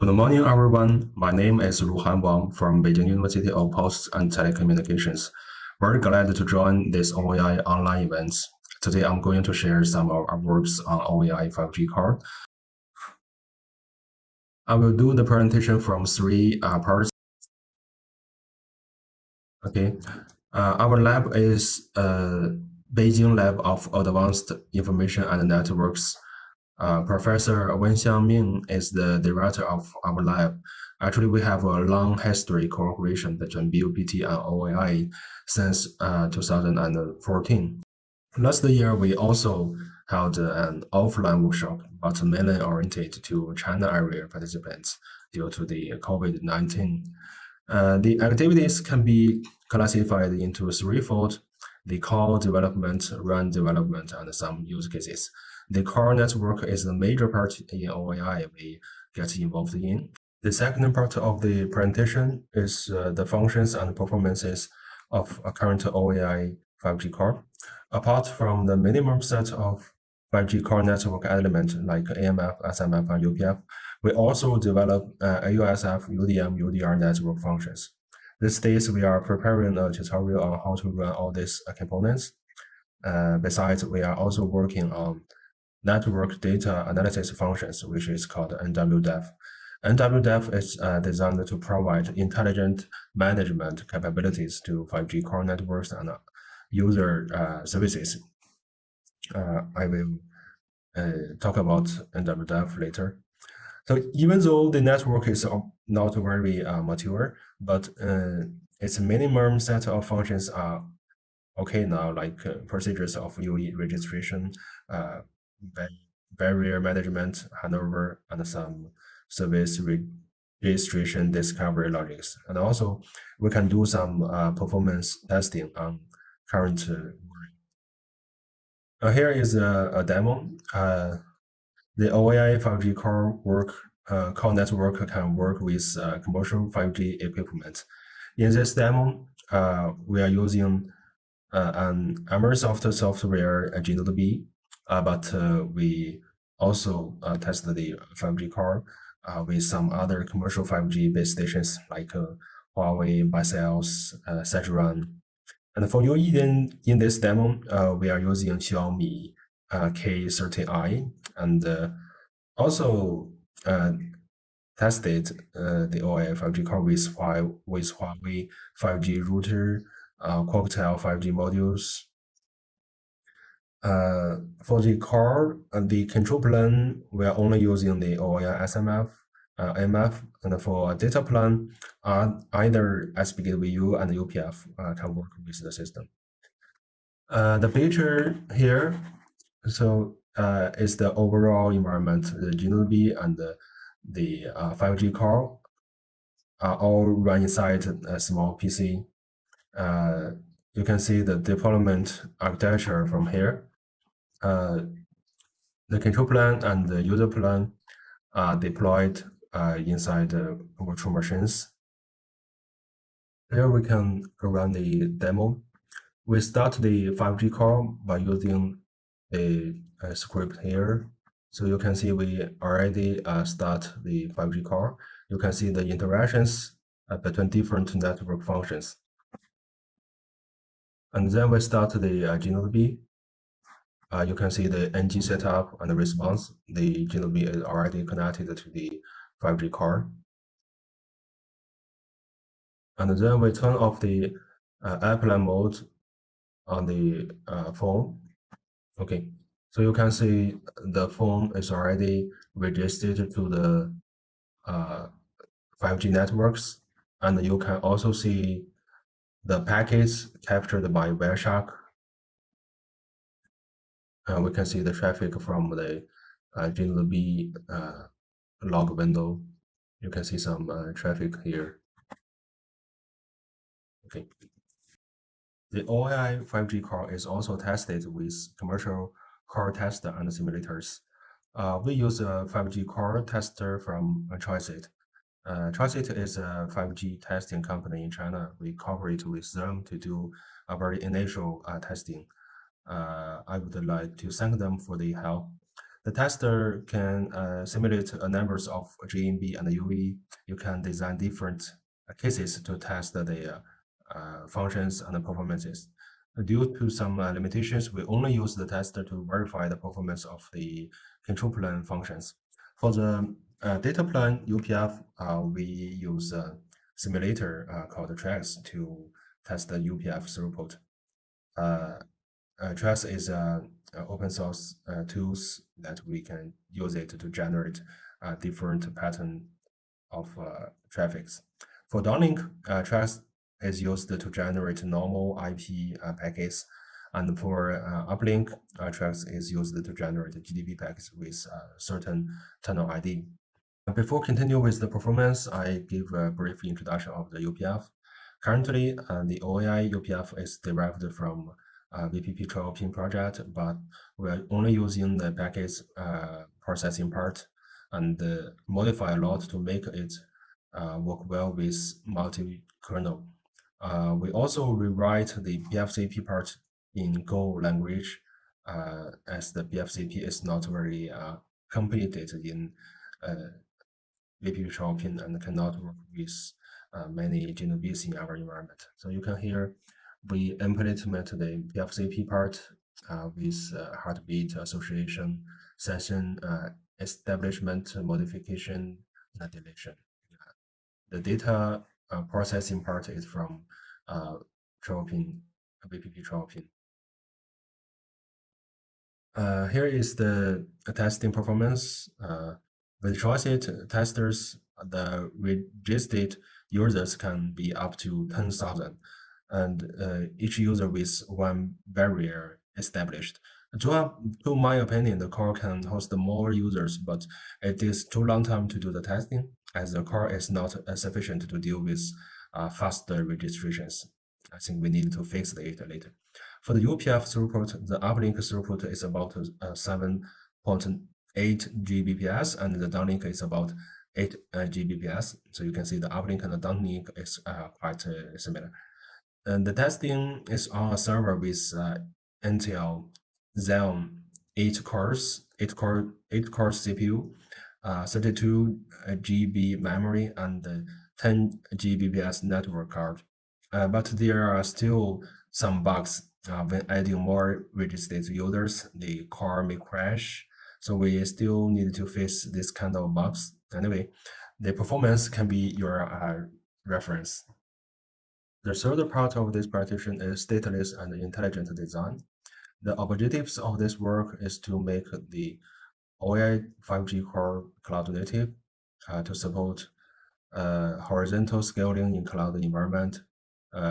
Good morning, everyone. My name is Ruhan Wang from Beijing University of Posts and Telecommunications. Very glad to join this OAI online events. Today, I'm going to share some of our works on OAI 5G card. I will do the presentation from three parts. Okay. Our lab is Beijing Lab of Advanced Information and Networks. Professor Wenxiang Ming is the director of our lab. Actually, we have a long history cooperation between BUPT and OAI since 2014. Last year, we also held an offline workshop, but mainly oriented to China area participants due to the COVID-19. The activities can be classified into threefold: the core development, run development, and some use cases. The core network is a major part in OAI we get involved in. The second part of the presentation is the functions and performances of a current OAI 5G core. Apart from the minimum set of 5G core network elements like AMF, SMF, and UPF, we also develop AUSF, UDM, UDR network functions. These days, we are preparing a tutorial on how to run all these components. Besides, we are also working on network data analysis functions, which is called NWDEF. NWDEF is designed to provide intelligent management capabilities to 5G core networks and user services. I will talk about NWDEF later. So even though the network is not very mature, but its minimum set of functions are okay now, like procedures of UE registration, barrier management, handover, and some service registration discovery logics. And also, we can do some performance testing on current here is a demo. The OAI 5G core network can work with commercial 5G equipment. In this demo, we are using an Microsoft software, GNB, but we also test the 5G core with some other commercial 5G base stations like Huawei, Bicels, Sedgeron. And for UE in this demo, we are using Xiaomi K30i and also tested the OAI 5G core with Huawei 5G router, Qualcomm 5G modules. For the core and the control plane, we are only using the OAI SMF, MF, and for data plan, either SPDVU and UPF can work with the system. The picture here, so is the overall environment. The GNB and the 5G core are all run inside a small PC. You can see the deployment architecture from here. The control plane and the user plane are deployed inside the virtual machines. Here we can run the demo. We start the 5G core by using a script here. So you can see we already start the 5G core. You can see the interactions between different network functions. And then we start the GNB. You can see the NG setup and the response. The GNB is already connected to the 5G core. And then we turn off the airplane mode on the phone. Okay, so you can see the phone is already registered to the 5G networks, and you can also see the packets captured by Wireshark. We can see the traffic from the GNB log window. You can see some traffic here. Okay. The OAI 5G core is also tested with commercial core tester and simulators. We use a 5G core tester from Choiceit. Choiceit is a 5G testing company in China. We cooperate with them to do a very initial testing. I would like to thank them for the help. The tester can simulate a numbers of GMB and UV. You can design different cases to test the functions and performances. Due to some limitations, we only use the tester to verify the performance of the control plane functions. For the data plane UPF, we use a simulator called Trax to test the UPF throughput. Trax is open source tools that we can use it to generate different pattern of traffics. For downlink, Trax is used to generate normal IP packets, and for uplink, Trax is used to generate GDP packets with certain tunnel ID. Before continue with the performance, I give a brief introduction of the UPF. Currently, the OAI UPF is derived from VPP 12 pin project, but we're only using the packets processing part and modify a lot to make it work well with multi-kernel. We also rewrite the BFCP part in Go language, as the BFCP is not very complicated in VPP 12 pin and cannot work with many genomes in our environment. So you can hear we implement the PFCP part with heartbeat association, session establishment, modification, and deletion. The data processing part is from Tropin, VPP Tropin. Here is the testing performance. With trusted testers, the registered users can be up to 10,000, and each user with one barrier established. To my opinion, the core can host more users, but it is too long time to do the testing, as the core is not sufficient to deal with faster registrations. I think we need to fix it later. For the UPF throughput, the uplink throughput is about 7.8 Gbps, and the downlink is about 8 Gbps. So you can see the uplink and the downlink is quite similar. And the testing is on a server with Intel Xeon 8 cores, 8-core CPU, 32 GB memory, and 10 Gbps network card. But there are still some bugs. When adding more registered users, the core may crash. So we still need to fix this kind of bugs. Anyway, the performance can be your reference. The third part of this partition is stateless and intelligent design. The objectives of this work is to make the OAI 5G core cloud native to support horizontal scaling in cloud environment.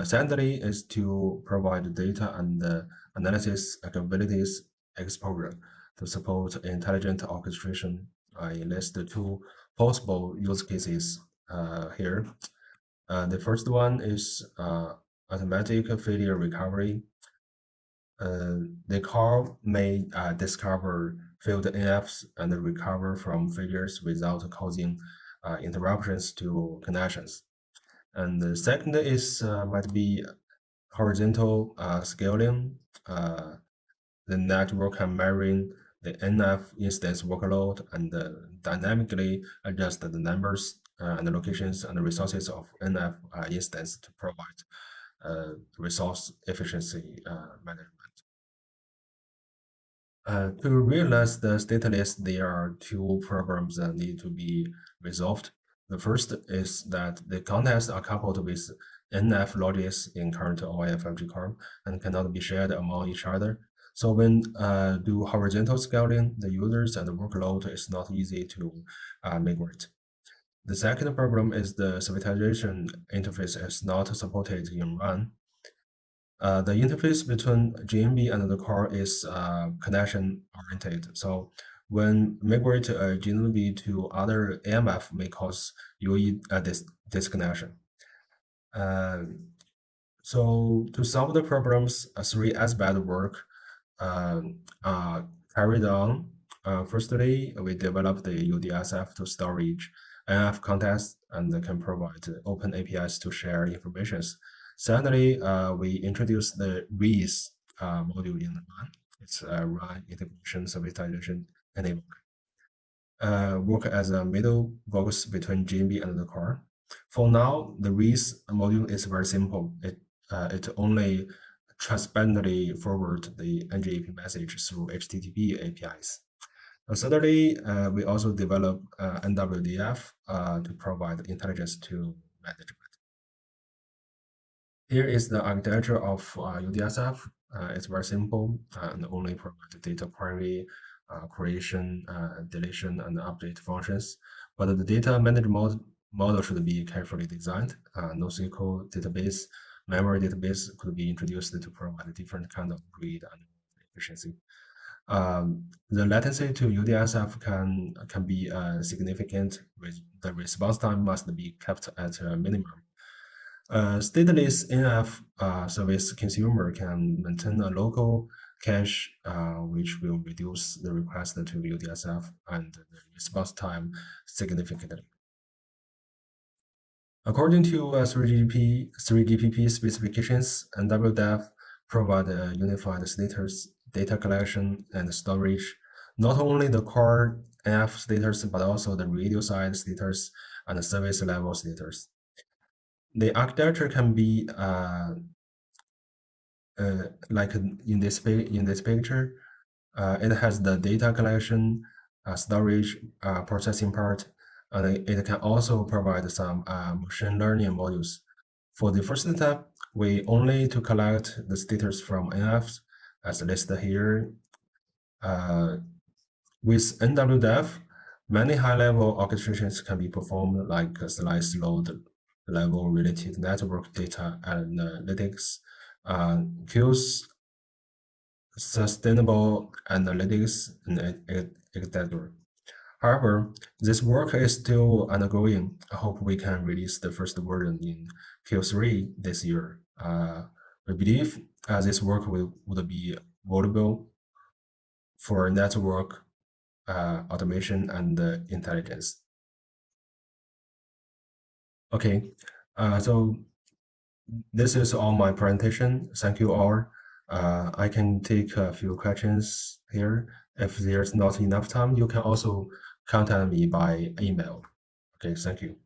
Secondly, is to provide data and analysis capabilities exposure to support intelligent orchestration. I list the two possible use cases here. The first one is automatic failure recovery. The car may discover failed NFs and recover from failures without causing interruptions to connections. And the second is might be horizontal scaling. The network can marry the NF instance workload and dynamically adjust the numbers and the locations and the resources of NF instance to provide resource efficiency management. To realize the stateless, there are two problems that need to be resolved. The first is that the contents are coupled with NF logics in current OAI 5G core and cannot be shared among each other. So when do horizontal scaling, the users and the workload is not easy to migrate. The second problem is the servitization interface is not supported in run. The interface between GMB and the core is connection oriented. So when migrate a GMB to other AMF may cause UE disconnection. So to solve the problems, three aspects work carried on. Firstly, we developed the UDSF to storage NF context and can provide open APIs to share information. Secondly, we introduced the REASE module in run. It's run integration servitization enable work as a middle box between GMB and the car. For now, the READS module is very simple. It only transparently forward the NGAP message through HTTP APIs. Thirdly, we also develop NWDF to provide intelligence to management. Here is the architecture of UDSF. It's very simple and only provide data query, creation, deletion, and update functions. But the data management model should be carefully designed. NoSQL database, memory database could be introduced to provide different kind of read and efficiency. The latency to UDSF can be significant. The response time must be kept at a minimum. Stateless NF service consumer can maintain a local cache, which will reduce the request to UDSF and the response time significantly. According to 3GPP specifications, NWDF provide a unified status, data collection, and storage, not only the core NF status, but also the radio side status and the service level status. The architecture can be like in this picture. It has the data collection, storage, processing part, and it can also provide some machine learning modules. For the first step, we only to collect the status from NFs as listed here. With NWDF, many high-level orchestrations can be performed, like slice load level related network data analytics, queues, sustainable analytics, and etc. However, this work is still ongoing. I hope we can release the first version in Q3 this year. We believe this work would be valuable for network automation and intelligence. Okay, so this is all my presentation. Thank you all. I can take a few questions here. If there's not enough time, you can also contact me by email. Okay, thank you.